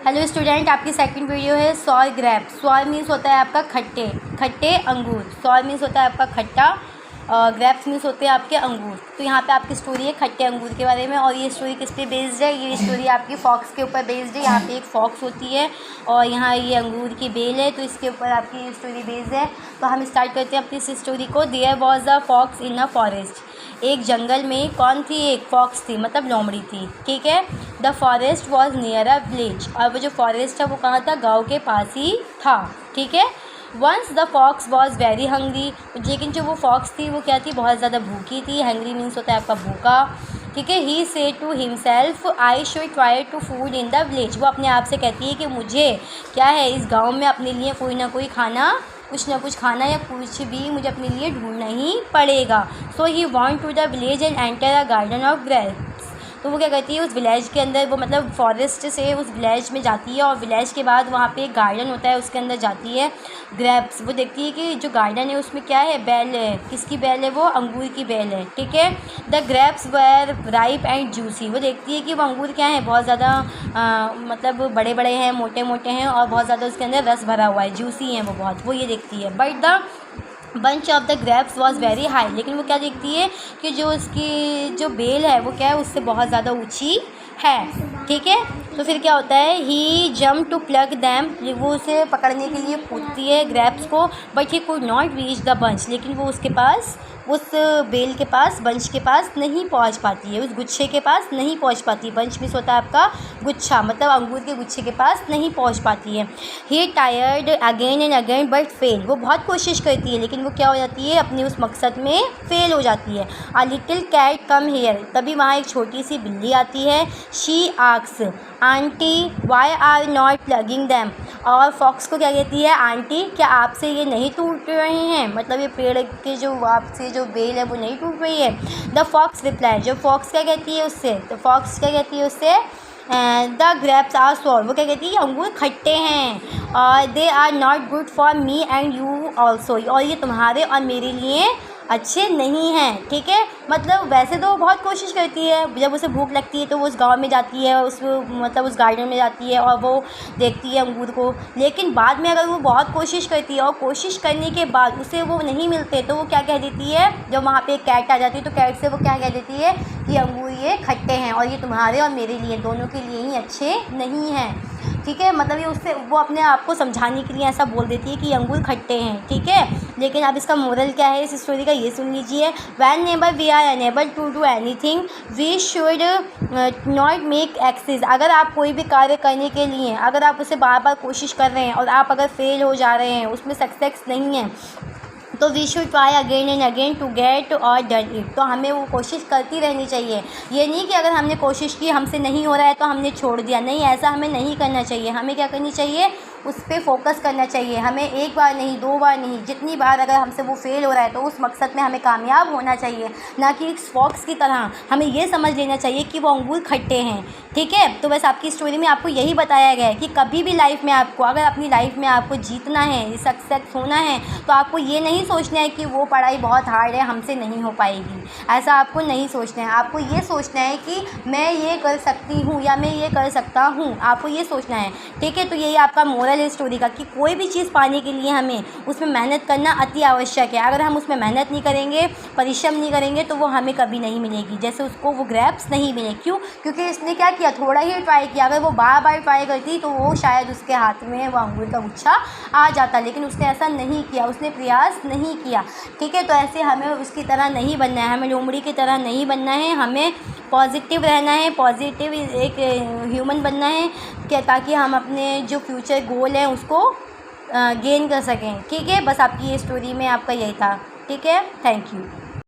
Hello student, आपकी second video है sorry grep. Sorry means होता है आपका खट्टे खट्टे अंगूर। सॉर मीन्स होता है आपका खट्टा, ग्रेप्स मीन्स होते हैं आपके अंगूर। तो यहाँ पे आपकी स्टोरी है खट्टे अंगूर के बारे में। और ये स्टोरी किस पे बेस्ड है? ये स्टोरी आपकी फॉक्स के ऊपर बेस्ड है। यहाँ पे एक फॉक्स होती है और यहाँ ये अंगूर की बेल है, तो इसके ऊपर आपकी स्टोरी बेस्ड है। तो हम स्टार्ट करते हैं अपनी इस स्टोरी को। There was a fox in a forest. एक जंगल में कौन थी? एक फॉक्स थी, मतलब लोमड़ी थी। ठीक है। The forest was near a village. और वो जो फॉरेस्ट है वो कहाँ था? गाँव के पास ही था। ठीक है। Once the fox was very hungry. लेकिन जो वो फॉक्स थी वो क्या थी? बहुत ज़्यादा भूखी थी। हंग्री मीन्स होता है आपका भूखा। ठीक है। He said to himself I should try to food in the village. वो अपने आप से कहती है कि मुझे क्या है, इस गाँव में अपने लिए कोई ना कोई खाना, कुछ ना कुछ खाना या कुछ भी मुझे अपने लिए ढूंढना ही पड़ेगा। So he went to the village and enter a garden of grapes. तो वो क्या करती है, उस विलेज के अंदर, वो मतलब फॉरेस्ट से उस विलेज में जाती है और विलेज के बाद वहाँ पे एक गार्डन होता है, उसके अंदर जाती है। ग्रेप्स, वो देखती है कि जो गार्डन है उसमें क्या है? बेल है। किसकी बेल है? वो अंगूर की बेल है। ठीक है। The grapes were ripe and juicy. वो देखती है कि वो अंगूर क्या है? बहुत ज़्यादा मतलब बड़े बड़े हैं, मोटे मोटे हैं और बहुत ज़्यादा उसके अंदर रस भरा हुआ है, जूसी हैं वो बहुत। वो ये देखती है। But the bunch of the grapes was very high. लेकिन वो क्या देखती है कि जो उसकी जो बेल है वो क्या है? उससे बहुत ज़्यादा ऊंची है। ठीक है। तो फिर क्या होता है? ही जम्प टू प्लग दैम। वो उसे पकड़ने के लिए कूदती है ग्रेप्स को। But he could not reach the bunch. लेकिन वो उसके पास, उस बेल के पास, बंच के पास नहीं पहुंच पाती है, उस गुच्छे के पास नहीं पहुंच पाती। बंच मीन्स होता है आपका गुच्छा, मतलब अंगूर के गुच्छे के पास नहीं पहुंच पाती है। He tired again and again but fail. वो बहुत कोशिश करती है लेकिन वो क्या हो जाती है? अपने उस मकसद में फेल हो जाती है। A little cat come here. तभी वहाँ एक छोटी सी बिल्ली आती है। She asks aunty why are not plucking them. और फॉक्स को क्या कहती है? आंटी, क्या आपसे ये नहीं टूट रहे हैं? मतलब ये पेड़ के जो आपसे जो बेल है वो नहीं टूट रही है। The fox reply. जो फॉक्स क्या कहती है उससे? तो फॉक्स क्या कहती है उससे? द ग्रेप्स आर सोर। वो क्या कहती है? अंगूर खट्टे हैं और they are not good for me and you also. और ये तुम्हारे और मेरे लिए अच्छे नहीं हैं। ठीक है। मतलब वैसे तो वो बहुत कोशिश करती है, जब उसे भूख लगती है तो वो उस गांव में जाती है, उस मतलब उस गार्डन में जाती है और वो देखती है अंगूर को। लेकिन बाद में अगर वो बहुत कोशिश करती है और कोशिश करने के बाद उसे वो नहीं मिलते तो वो क्या कह देती है? जब वहाँ पे एक कैट आ जाती है तो कैट से वो क्या कह देती है कि अंगूर ये खट्टे हैं और ये तुम्हारे और मेरे लिए, दोनों के लिए ही अच्छे नहीं हैं। ठीक है। मतलब ये उससे वो अपने आप को समझाने के लिए ऐसा बोल देती है कि अंगूर खट्टे हैं। ठीक है। लेकिन अब इसका मोरल क्या है इस स्टोरी का, ये सुन लीजिए। When never we are unable to do anything we should not make excess. अगर आप कोई भी कार्य करने के लिए, अगर आप उसे बार बार कोशिश कर रहे हैं और आप अगर फेल हो जा रहे हैं, उसमें सक्सेस नहीं है, तो we should try again and again to get और डन इट। तो हमें वो कोशिश करती रहनी चाहिए। ये नहीं कि अगर हमने कोशिश की, हमसे नहीं हो रहा है तो हमने छोड़ दिया। नहीं, ऐसा हमें नहीं करना चाहिए। हमें क्या करनी चाहिए? उस पर फोकस करना चाहिए। हमें एक बार नहीं, दो बार नहीं, जितनी बार अगर हमसे वो फेल हो रहा है तो उस मकसद में हमें कामयाब होना चाहिए। ना कि एक फॉक्स की तरह हमें ये समझ लेना चाहिए कि वो अंगूर खट्टे हैं। ठीक है। तो बस आपकी स्टोरी में आपको यही बताया गया है कि कभी भी लाइफ में आपको, अगर अपनी लाइफ में आपको जीतना है, सक्सेस होना है, तो आपको ये नहीं सोचना है कि वो पढ़ाई बहुत हार्ड है, हमसे नहीं हो पाएगी। ऐसा आपको नहीं सोचना है। आपको ये सोचना है कि मैं ये कर सकती हूँ या मैं ये कर सकता हूँ। आपको ये सोचना है। ठीक है। तो यही आपका मोरल है स्टोरी का कि कोई भी चीज़ पाने के लिए हमें उसमें मेहनत करना अति आवश्यक है। अगर हम उसमें मेहनत नहीं करेंगे, परिश्रम नहीं करेंगे, तो वो हमें कभी नहीं मिलेगी। जैसे उसको वो ग्रेप्स नहीं मिले। क्यों? क्योंकि इसने क्या किया? थोड़ा ही ट्राई किया। अगर वो बार बार ट्राई करती तो वो शायद उसके हाथ में वो अंगूर का गुच्छा आ जाता, लेकिन उसने ऐसा नहीं किया, उसने प्रयास नहीं किया। ठीक है। तो ऐसे हमें उसकी तरह नहीं बनना है, हमें लोमड़ी की तरह नहीं बनना है। हमें पॉजिटिव रहना है, पॉजिटिव एक ह्यूमन बनना है क्या, ताकि हम अपने जो फ्यूचर गोल हैं उसको गेन कर सकें। ठीक है। बस आपकी ये स्टोरी में आपका यही था। ठीक है। Thank you.